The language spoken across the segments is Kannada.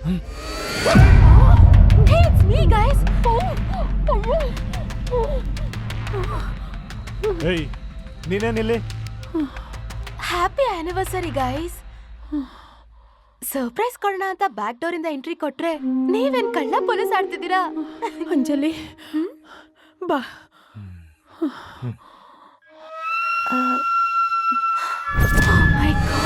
Hey, it's me, guys. ಏಯ್ ನೀನೇನಿಲ್ಲಿ? Happy anniversary guys. ಸರ್ಪ್ರೈಸ್ ಕೊಡೋಣ ಅಂತ ಬ್ಯಾಕ್ ಡೋರ್ ಇಂದ ಎಂಟ್ರಿ ಕೊಟ್ರೆ ನೀವೇನ್ ಕಳ್ಳ ಪೊಲೀಸ್ ಆಡ್ತಿದ್ದೀರಾ? ಅಂಜಲಿ ಬಾ. My God.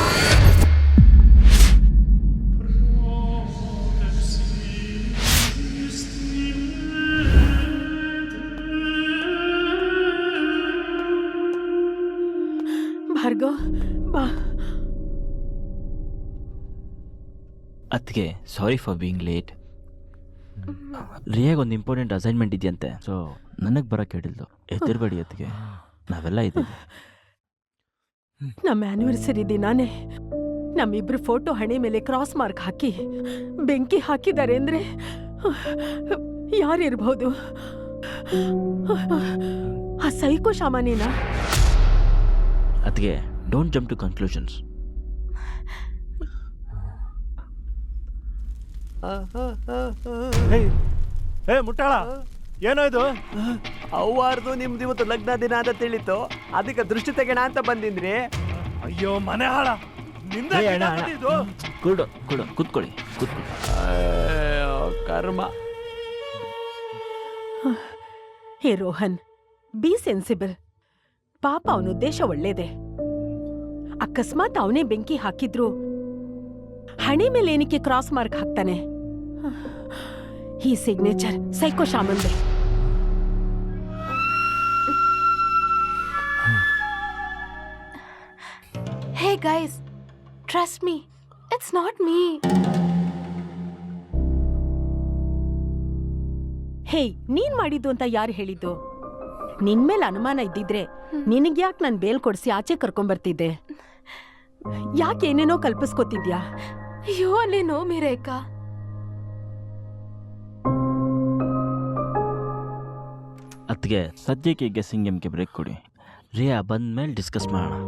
ಭಾರ್ಗವ್ ಬಾ. ಅದಕ್ಕೆ ಸಾರಿ ಫಾರ್ ಬೀಯಿಂಗ್ ಲೇಟ್. ರಿಯಾಗ ಒಂದು ಇಂಪಾರ್ಟೆಂಟ್ ಅಸೈನ್ಮೆಂಟ್ ಇದೆಯಂತೆ, ಸೊ ನನಗೆ ಬರೋಕ್ಕೆ ಹೇಳಿದ್ಲು. ಎದ್ದಿರಬೇಡಿ, ಅದಕ್ಕೆ ನಾವೆಲ್ಲ ಇದ್ದೀವಿ. ನಮ್ಮ ಆ್ಯನಿವರ್ಸರಿ ದಿನಾನೇ ನಮ್ಮಿಬ್ರು ಫೋಟೋ ಹಣೆ ಮೇಲೆ ಕ್ರಾಸ್ ಮಾರ್ಕ್ ಹಾಕಿ ಬೆಂಕಿ ಹಾಕಿದ್ದಾರೆ ಅಂದರೆ ಯಾರಿರ್ಬೋದು? ಆ ಸೈಕೋ ಶಾಮಾನೇನಾ? ಅದಕ್ಕೆ ಡೋಂಟ್ ಜಂಪ್ ಟು ಕನ್ಕ್ಲೂಷನ್ಸ್. ಏ ಮುಟ್ಟಾಳ, ಏನೋ ಇದು? ಅವ್ವಾರ್ದು ನಿಮ್ದು ಇವತ್ತು ಲಗ್ನ ದಿನ ಅಂತ ತಿಳಿತು, ಅದಕ್ಕೆ ದೃಷ್ಟಿ ತೆಗೋಣ ಅಂತ ಬಂದಿದ್ರಿ. ಅಯ್ಯೋ ಮನೆ ಹಾಳ, ನಿಂದ ಇದು? ಕೂತ್ಕೊಳ್ಳಿ. ಕರ್ಮ. ಹೇ ರೋಹನ್, ಬಿ ಸೆನ್ಸಿಬಲ್. ಪಾಪ ಅವನ ಉದ್ದೇಶ ಒಳ್ಳೇದೆ. ಅಕಸ್ಮಾತ್ ಅವನೇ ಬೆಂಕಿ ಹಾಕಿದ್ರು ಹಣೆ ಮೇಲೆ ಏನಕ್ಕೆ ಕ್ರಾಸ್ ಮಾರ್ಕ್ ಹಾಕ್ತಾನೆ? ಈ ಸಿಗ್ನೇಚರ್ ಸೈಕೋ ಶಾಮಂದೆ. Hey guys, trust me, it's not me. Hey, ನೀನ್ ಮಾಡಿದ್ದು ಅಂತ ಯಾರು ಹೇಳಿದ್ದು? ನಿನ್ ಮೇಲೆ ಅನುಮಾನ ಇದ್ದಿದ್ರೆ ನಿನಗ್ಯಾಕೆ ನಾನು ಬೇಲ್ ಕೊಡಿಸಿ ಆಚೆ ಕರ್ಕೊಂಬರ್ತಿದ್ದೆ? ಯಾಕೆ ಏನೇನೋ ಕಲ್ಪಿಸ್ಕೊತಿದ್ಯಾ? ಅಯ್ಯೋ ಅಲ್ಲಿ ನೋ ರೇಖಾ. ಅದಕ್ಕೆ ಸದ್ಯಕ್ಕೆ ಗೆಸ್ಸಿಂಗ್ ಗೇಮ್ಗೆ ಬ್ರೇಕ್ ಕೊಡಿ. ರಿಯಾ ಬಂದ್ಮೇಲೆ ಡಿಸ್ಕಸ್ ಮಾಡೋಣ.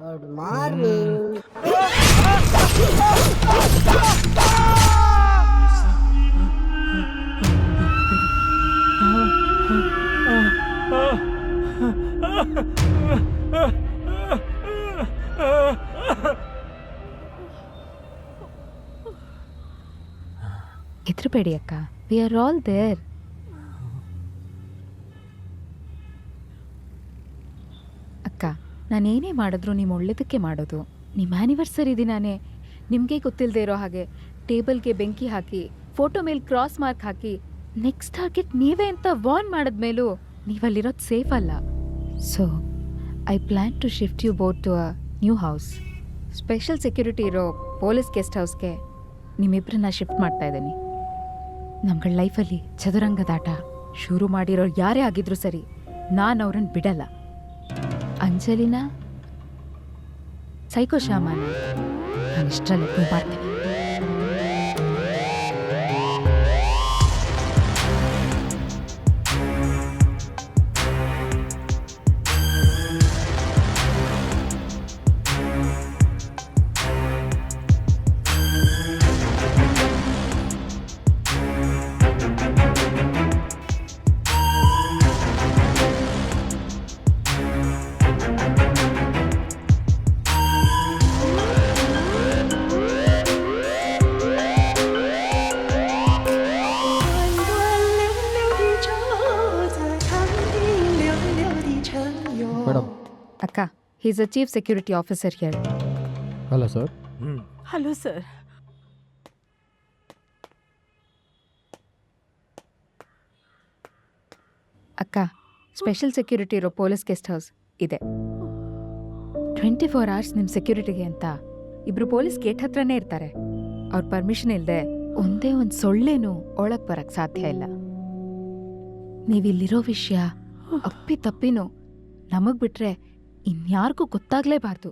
Good morning. ಹೆದರಬೇಡಿ ಅಕ್ಕ, ವಿ ಆರ್ ಆಲ್ ದೇರ್. ಅಕ್ಕ, ನಾನೇನೇ ಮಾಡಿದ್ರು ನಿಮ್ಮ ಒಳ್ಳೇದಕ್ಕೆ ಮಾಡೋದು. ನಿಮ್ಮ ಆ್ಯನಿವರ್ಸರಿ ದಿನಾನೇ ನಿಮಗೆ ಗೊತ್ತಿಲ್ಲದೆ ಇರೋ ಹಾಗೆ ಟೇಬಲ್ಗೆ ಬೆಂಕಿ ಹಾಕಿ ಫೋಟೋ ಮೇಲೆ ಕ್ರಾಸ್ ಮಾರ್ಕ್ ಹಾಕಿ ನೆಕ್ಸ್ಟ್ ಟಾರ್ಗೆಟ್ ನೀವೇ ಅಂತ ವಾರ್ನ್ ಮಾಡಿದ್ಮೇಲೂ ನೀವಲ್ಲಿರೋದು ಸೇಫ್ ಅಲ್ಲ. So I plan to shift you both to a new house. Special security ಇರೋ ಪೊಲೀಸ್ ಗೆಸ್ಟ್ ಹೌಸ್ಗೆ ನಿಮ್ಮಿಬ್ಬರನ್ನ ಶಿಫ್ಟ್ ಮಾಡ್ತಾ ಇದ್ದೀನಿ. ನಮ್ಗಳ ಲೈಫಲ್ಲಿ ಚದುರಂಗದಾಟ ಶುರು ಮಾಡಿರೋ ಯಾರೇ ಆಗಿದ್ರು ಸರಿ, ನಾನು ಅವ್ರನ್ನ ಬಿಡಲ್ಲ. ಅಂಜಲಿನ ಸೈಕೋ ಶಾಮಾನ ನಾನು ಇಷ್ಟರಲ್ಲಿ ಮಾಡ್ತೀನಿ. ಅಕ್ಕ, he's a chief security officer here. Hello sir. Hello sir. ಅಕ್ಕ, ಸ್ಪೆಷಲ್ ಸೆಕ್ಯೂರಿಟಿ ಇರೋ ಪೊಲೀಸ್ ಗೆಸ್ಟ್ ಹೌಸ್ ಇದೆ. 24 hours ನಿಮ್ಮ ಸೆಕ್ಯೂರಿಟಿಗೆ ಅಂತ ಇಬ್ರು ಪೊಲೀಸ್ ಗೇಟ್ ಹತ್ರನೇ ಇರ್ತಾರೆ. ಅವ್ರ ಪರ್ಮಿಷನ್ ಇಲ್ಲದೆ ಒಂದೇ ಒಂದು ಸೊಳ್ಳೆನೂ ಒಳಗೆ ಬರಕ್ಕೆ ಸಾಧ್ಯ ಇಲ್ಲ. ನೀವಿಲ್ಲಿರೋ ವಿಷಯ ಅಪ್ಪಿ ತಪ್ಪಿನೂ ನಮಗ್ ಬಿಟ್ರೆ ಇನ್ಯಾರಿಗೂ ಗೊತ್ತಾಗ್ಲೇಬಾರ್ದು.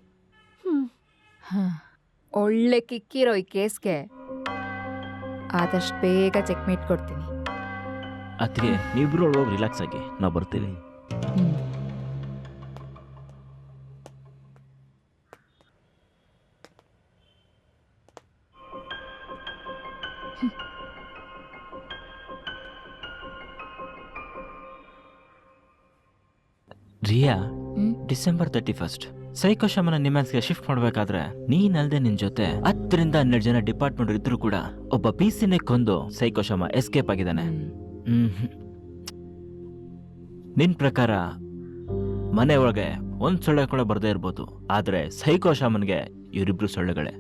ಒಳ್ಳೆ ಕಿಕ್ಕಿರೋ ಈ ಕೇಸ್ಗೆ ಆದಷ್ಟು ಬೇಗ ಚೆಕ್ಮೇಟ್ ಕೊಡ್ತೀನಿ. ಅದಕ್ಕೆ ನೀವಿಬ್ರು ಹೋಗಿ ರಿಲ್ಯಾಕ್ಸ್ ಆಗಿ ನಾವು ಬರ್ತೀವಿ. ಹ್ಮ್. ರಿಯಾ, ಹ್ಮ್. ಡಿಸೆಂಬರ್ 31 ಸೈಕೋಶಮನ ನಿಮ್ಯಾನ್ಸ್ಗೆ ಶಿಫ್ಟ್ ಮಾಡ್ಬೇಕಾದ್ರೆ ನೀನಲ್ದೆ ನಿನ್ ಜೊತೆ 10 ರಿಂದ 12 ಜನ ಡಿಪಾರ್ಟ್ಮೆಂಟ್ ಇದ್ರು ಕೂಡ ಒಬ್ಬ ಪಿಸಿನೇ ಕೊಂದು ಸೈಕೋಶಮ ಎಸ್ಕೇಪ್ ಆಗಿದ್ದಾನೆ. ನಿನ್ ಪ್ರಕಾರ ಮನೆ ಒಳಗೆ ಒಂದ್ ಸೊಳ್ಳೆ ಕೂಡ ಬರ್ದೇ ಇರ್ಬೋದು, ಆದ್ರೆ ಸೈಕೋಶಮನ್ಗೆ ಇವರಿಬ್ರು ಸೊಳ್ಳೆಗಳೇ.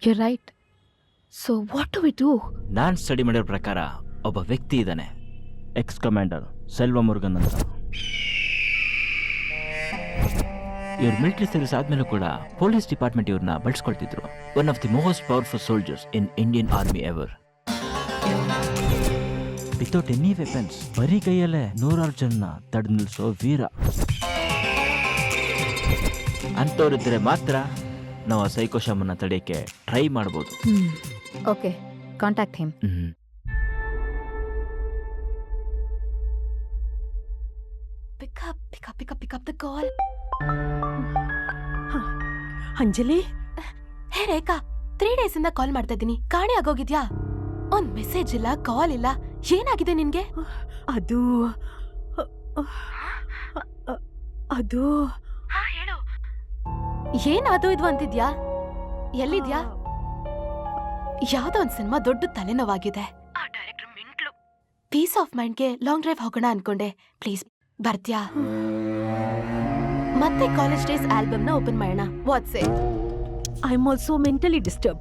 You're right. So what do we do? Non study ಮಾಡಿರೋ ಪ್ರಕಾರ ಒಬ್ಬ ವ್ಯಕ್ತಿ ಇದ್ದಾನೆ, ಎಕ್ಸ್ ಕಮಾಂಡರ್ ಸೆಲ್ವ ಮುರುಗನ್ ಅಂತ. ಇವ್ರ ಮಿಲಿಟರಿ ಸರ್ವಿಸ್ ಆದ್ಮೇಲೂ ಕೂಡ ಪೊಲೀಸ್ ಡಿಪಾರ್ಟ್ಮೆಂಟ್ ಇವ್ರನ್ನ ಬಳಸ್ಕೊಳ್ತಿದ್ರು. One of the most powerful soldiers in Indian army ever. Without any weapons ಬರೀ ಕೈಯಲ್ಲೇ 100 ಜನ ತಡೆದು ನಿಲ್ಸೋ ವೀರ. ಅಂಥವ್ರಿದ್ರೆ ಮಾತ್ರ ನಾವು ಆ ಸೈಕೋಶಮನ್ನ ತಡೆಯಕ್ಕೆ ಟ್ರೈ ಮಾಡ್ಬೋದು. Okay, contact him. pick up the call. Anjali, hey Rekha, 3 days ಇಂದ ಕಾಲ್ ಮಾಡ್ತಾ ಇದ್ದೀನಿ, ಕಾಣೆ ಆಗೋಗಿದ್ಯಾ? ಒಂದ್ ಮೆಸೇಜ್ ಇಲ್ಲ, ಕಾಲ್ ಇಲ್ಲ, ಏನಾಗಿದೆ ನಿನ್ಗೆ? ಅದು ಅದು ಹೇಳು. ಏನ್ ಅದು ಇದು ಅಂತಿದ್ಯಾ? ಎಲ್ಲಿದ್ಯಾ? ಯಾವ್ದೋ ಒಂದ್ ಸಿನಿಮಾ ದೊಡ್ಡ ತಲೆನೋವಾಗಿದೆ. ಆ ಡೈರೆಕ್ಟರ್ ಮಿಂಟ್ಲು. ಪೀಸ್ ಆಫ್ ಮೈಂಡ್ಗೆ ಲಾಂಗ್ ಡ್ರೈವ್ ಹೋಗೋಣ ಅನ್ಕೊಂಡೆ. ಪ್ಲೀಸ್ ಬರ್ತ್ಯಾ? ಮತ್ತೆ ಕಾಲೇಜ್ ಡೇಸ್ ಆಲ್ಬಮ್ನ ಓಪನ್ ಮಾಡೋಣ. What's it? I am also mentally disturb.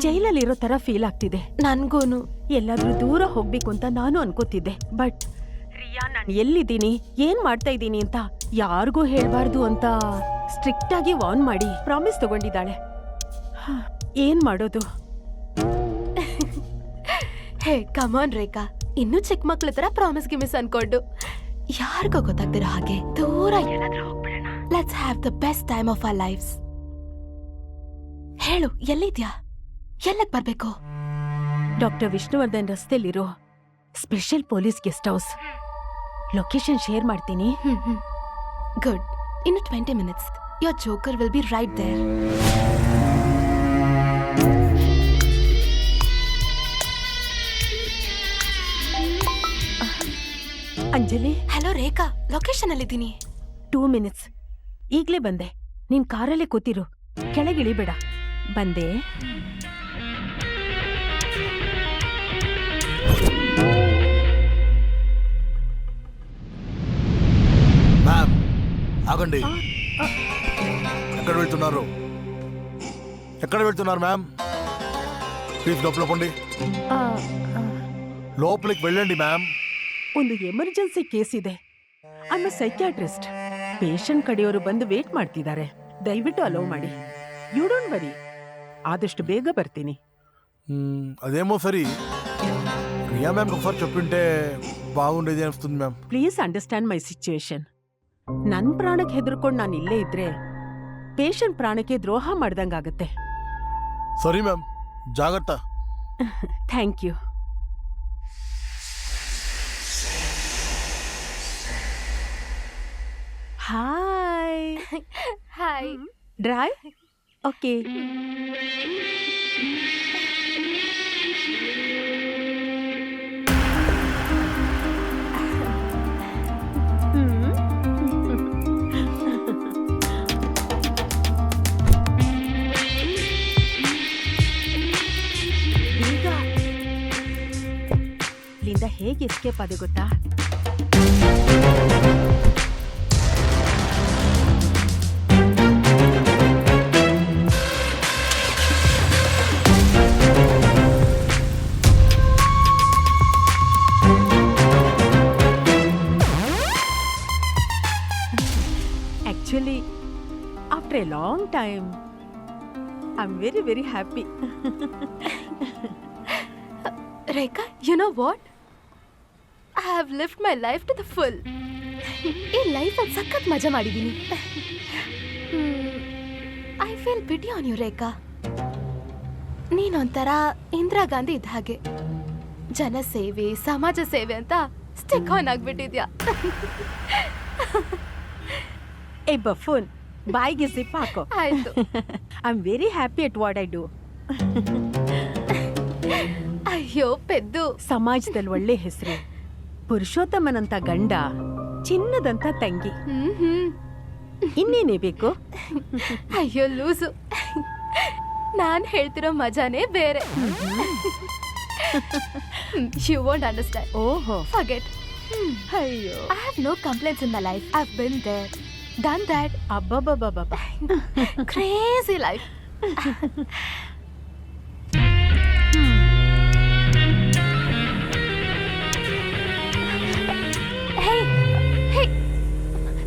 ಜೈಲಲ್ಲಿರೋ ತರ ಫೀಲ್ ಆಗ್ತಿದೆ. ನನ್ಗೂನು. ಎಲ್ಲಾದ್ರೂ ದೂರ ಹೋಗ್ಬೇಕು ಅಂತ ನಾನು ಅನ್ಕೋತಿದ್ದೆ. ಬಟ್ ರಿಯಾ, ನಾನು ಎಲ್ಲಿದ್ದೀನಿ, ಏನ್ ಮಾಡ್ತಾ ಇದ್ದೀನಿ ಅಂತ ಯಾರಿಗೂ ಹೇಳ್ಬಾರ್ದು ಅಂತ ಸ್ಟ್ರಿಕ್ಟ್ ಆಗಿ ವಾರ್ನ್ ಮಾಡಿ ಪ್ರಾಮಿಸ್ ತಗೊಂಡಿದ್ದಾಳೆ. ಏನ್ ಮಾಡೋದು? ಹೇ ಕಮಾನ್ ರೇಖಾ, ಇನ್ನೂ ಚಿಕ್ಕ ಮಕ್ಳ ತರ ಪ್ರಾಮಿಸ್ ಗಿಮಿಸ್ ಅನ್ಕೊಂಡು ಯಾರಿಗೂ ಗೊತ್ತಾಗ್ತಿರೋ ಹಾಗೆ ದೂರ ಏನಾದ್ರೂ ಹೋಗ್ಬಿಡೋಣ. Let's have the best time of our lives. ಹೇಳು, ಎಲ್ಲಿದ್ಯಾ? ಎಲ್ಲಕ್ ಬರ್ಬೇಕು? ಡಾಕ್ಟರ್ ವಿಷ್ಣುವರ್ಧನ್ ರಸ್ತೆಯಲ್ಲಿರೋ special police guest house. Location share ಮಾಡ್ತೀನಿ. ಗುಡ್. ಇನ್ನು 20 minutes your joker will be right there. Anjali, hello Rekha, location ಅಲ್ಲಿದ್ದೀನಿ. 2 minutes. ಈಗ್ಲೇ ಬಂದೆ. ನೀನ್ ಕಾರಲ್ಲೇ ಕೂತಿರು, ಕೆಳಗಿಳಿಬೇಡ. ಬಂದೆ. మ్యామ్ ఆగండి. ఎక్కడ వెళ్తున్నారు? ఎక్కడ వెళ్తున్నారు మ్యామ్? ప్లీజ్ లోపల పోండి. లోపలికి వెళ్ళండి మ్యామ్. ಒಂದು ಎಮರ್ಜೆನ್ಸಿ ಕೇಸ್ ಇದೆ. I am psychiatrist. ಪೇಷಂಟ್ ಕಡೆಯವರು ಬಂದು ವೇಟ್ ಮಾಡ್ತಿದ್ದಾರೆ. ದಯವಿಟ್ಟು ಅಲೋ ಮಾಡಿ. ಯು ಡೋಂಟ್ ವರಿ, ಆದಷ್ಟು ಬೇಗ ಬರ್ತೀನಿ. అదేమో సరి. రియా మ్యామ్ ఒకసారి చెప్పింటే బాగుండేది అనిపిస్తుంది ma'am. Please understand my situation. ನನ್ನ ಪ್ರಾಣಕ್ಕೆ ಹೆದರ್ಕೊಂಡು ನಾನು ಇಲ್ಲೇ ಇದ್ರೆ ಪೇಷಂಟ್ ಪ್ರಾಣಕ್ಕೆ ದ್ರೋಹ ಮಾಡ್ದಂಗಾಗತ್ತೆ. ಸರಿ ಮ್ಯಾಮ್, ಜಾಗ್ರತಾ. Thank you. Hi. Hi. Dry? Okay. ಈಗ ಇಲ್ಲಿಂದ ಹೇಗೆ ಎಸ್ಕೇಪ್ ಆದೆ ಗೊತ್ತಾ? Actually, after a long time, I'm very, very happy. Rekha, you know what? I have lived my life to the full. ಈ ಲೈಫಲ್ಲಿ ಸಖತ್ ಮಜಾ ಮಾಡಿದ್ದೀನಿ. I feel pity on you Rekha. ನೀನೊಂಥರ ಇಂದಿರಾ ಗಾಂಧಿ ಇದ್ದ ಹಾಗೆ, ಜನ ಸೇವೆ ಸಮಾಜ ಸೇವೆ ಅಂತ ಸ್ಟಿಕ್ ಆನ್ ಆಗ್ಬಿಟ್ಟಿದ್ಯಾ. ಏ ಬಫೂನ್, ಬಾಯಿಗೆ ಸಿಪ್ ಹಾಕೋ. ಆಯ್ತು. I am very happy at what I do. ಅಯ್ಯೋ ಪೆದ್ದು. ಸಮಾಜದಲ್ಲಿ ಒಳ್ಳೆ ಹೆಸರು, ಪುರುಷೋತ್ತಮನಂತ ಗಂಡ, ಚಿನ್ನದಂತ ತಂಗಿ, ಇನ್ನೇನೇ ಬೇಕು? ಅಯ್ಯೋ ಲೂಸು, ನಾನ್ ಹೇಳ್ತಿರೋ ಮಜಾನೇ ಬೇರೆ. You won't understand. ಓಹೋ, ಫರ್ಗೆಟ್. ಅಯ್ಯೋ, I have no complaints in my life. I've been there, done that. ಅಬ್ಬಬ್ಬಬ್ಬಬ್ಬ. Crazy life. Hey, hey,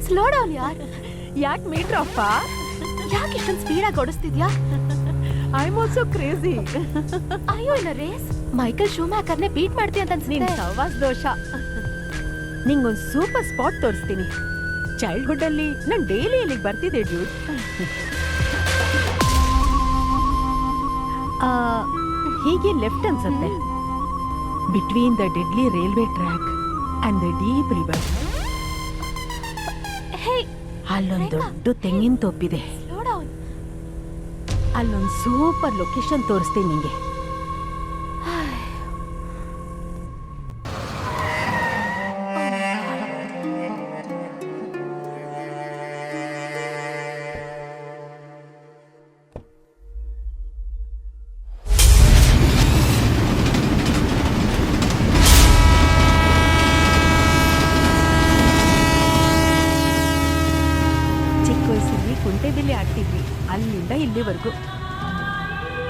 slow down yaar. ಯಾಕೆ ಮೀಟ್ರ್ ಅಪ್ಪ? ಯಾಕೆ ಇಷ್ಟೊಂದು ಸ್ಪೀಡಾಗಿ ಓಡಿಸ್ತಿದ್ಯಾ? I am also crazy. ಅಯ್ಯೋ ಇನ್ ರೇಸ್ ಮೈಕಲ್ ಶೂಮ್ಯಾಕರ್ನೇ ಬೀಟ್ ಮಾಡ್ತೀಯ ಅಂತ ನಿನ್ ಅನ್ಸುತ್ತೆ. ಸವಾಸ್ ದೋಷ. ನಿಂಗೊಂದು ಸೂಪರ್ ಸ್ಪಾಟ್ ತೋರಿಸ್ತೀನಿ. ಚೈಲ್ಡ್ಹುಡ್ ಅಲ್ಲಿ ನಾನು ಡೈಲಿ ಇಲ್ಲಿಗೆ ಬರ್ತಿದ್ದೆ ಡ್ಯೂಡ್. ಹೀಗೆ ಲೆಫ್ಟ್ ಅನ್ಸುತ್ತೆ, between the deadly railway track and the deep river. Hey, ಅಲ್ಲೊಂದು ದೊಡ್ಡ ತೆಂಗಿನ ತೋಪಿದೆ. Slow down. ಅಲ್ಲೊಂದು ಸೂಪರ್ ಲೊಕೇಶನ್ ತೋರಿಸ್ತೀನಿ ನಿಂಗೆ. ಚಿಕ್ಕ ವಯಸ್ಸಲ್ಲಿ ಕುಂಟೆಬಿಲ್ಲೆ ಆಡ್ತಿದ್ವಿ, ಅಲ್ಲಿಂದ ಇಲ್ಲಿವರೆಗೂ.